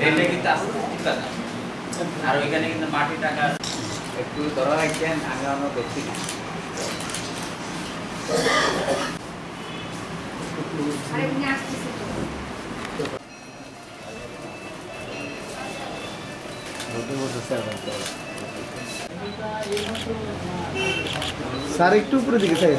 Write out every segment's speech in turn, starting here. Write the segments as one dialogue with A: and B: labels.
A: ডেটে কিন্তু আসতে ঠিক আছে আর ওইখানে কিন্তু মাটি টাকা একটু ধরা রাখছেন আমি অন্য দেখছি না
B: স্যার একটু উপরে দিকে চাই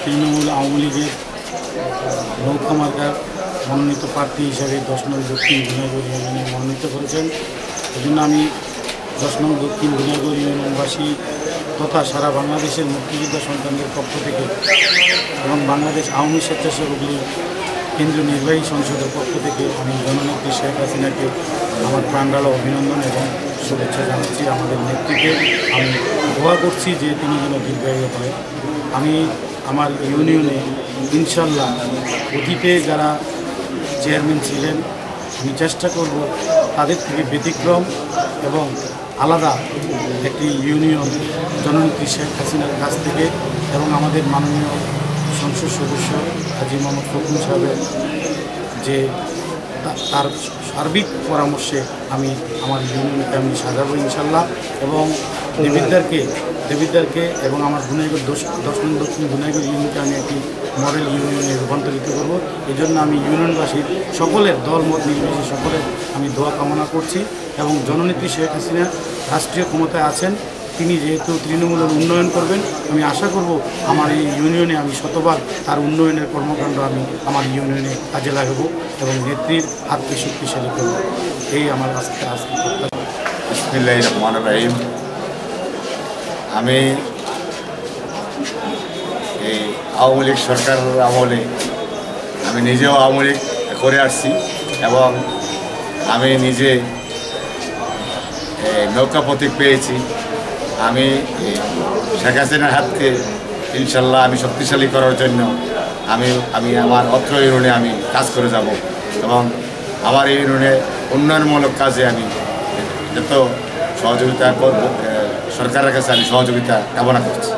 C: তৃণমূল আওয়ামী লীগের নৌকা মার্কার মনোনীত প্রার্থী হিসাবে 10 নং দক্ষিণ গুনাইগড় ইউনিয়নে মনোনীত করেছেন। এই জন্য আমি 10 নং দক্ষিণ গুনাইগড় ইউনিয়নবাসী তথা সারা বাংলাদেশের মুক্তিযোদ্ধা সন্তানদের পক্ষ থেকে এবং বাংলাদেশ আওয়ামী স্বেচ্ছাসেবক লীগ কেন্দ্রীয় নির্বাহী সংসদের পক্ষ থেকে আমি জননেত্রী শেখ হাসিনাকে আমার প্রাণঢালা অভিনন্দন এবং শুভেচ্ছা জানাচ্ছি। আমাদের নেত্রীকে আমি দোয়া করছি যে তিনি যেন দীর্ঘায়ু হয়। আমি আমার ইউনিয়নে ইনশাল্লাহ অতীতে যারা চেয়ারম্যান ছিলেন আমি চেষ্টা করব তাদের থেকে ব্যতিক্রম এবং আলাদা একটি ইউনিয়ন জননেত্রী শেখ হাসিনার কাছ থেকে এবং আমাদের মাননীয় সংসদ সদস্য হাজী মোহাম্মদ ফখরুল সাহেবের যে তার সার্বিক পরামর্শে আমি আমার ইউনিয়নকে আমি সাজাবো ইনশাল্লাহ এবং দেবিদ্দারকে এবং আমার গুনাইগড় 10 নং দক্ষিণ গুনাইগড় ইউনিয়নকে আমি একটি মডেল ইউনিয়নে রূপান্তরিত করব। এই জন্য আমি ইউনিয়নবাসীর সকলের দল মত নির্বিশেষে সকলের আমি দোয়া কামনা করছি এবং জননেত্রী শেখ হাসিনা রাষ্ট্রীয় ক্ষমতায় আছেন, তিনি যেহেতু তৃণমূলের উন্নয়ন করবেন আমি আশা করব আমার এই ইউনিয়নে আমি শতভাগ তার উন্নয়নের কর্মকাণ্ড আমি আমার ইউনিয়নে কাজে লাগাবো এবং নেত্রীর হাতকে শক্তিশালী করব। এই আমার আজকে
D: বিসমিল্লাহির রহমানির রহিম। আমি এই আওয়ামী লীগ সরকারের আমলে আমি নিজেও আওয়ামী লীগ করে আসছি এবং আমি নিজে নৌকা প্রতীক পেয়েছি। আমি শেখ হাসিনার হাতকে ইনশাল্লাহ আমি শক্তিশালী করার জন্য আমি আমার অত্র ইউনিয়নে আমি কাজ করে যাব এবং আমার এই ইউনিয়নে উন্নয়নমূলক কাজে আমি যত সহযোগিতা করব সরকারের কাছে আমি সহযোগিতা কামনা করছি।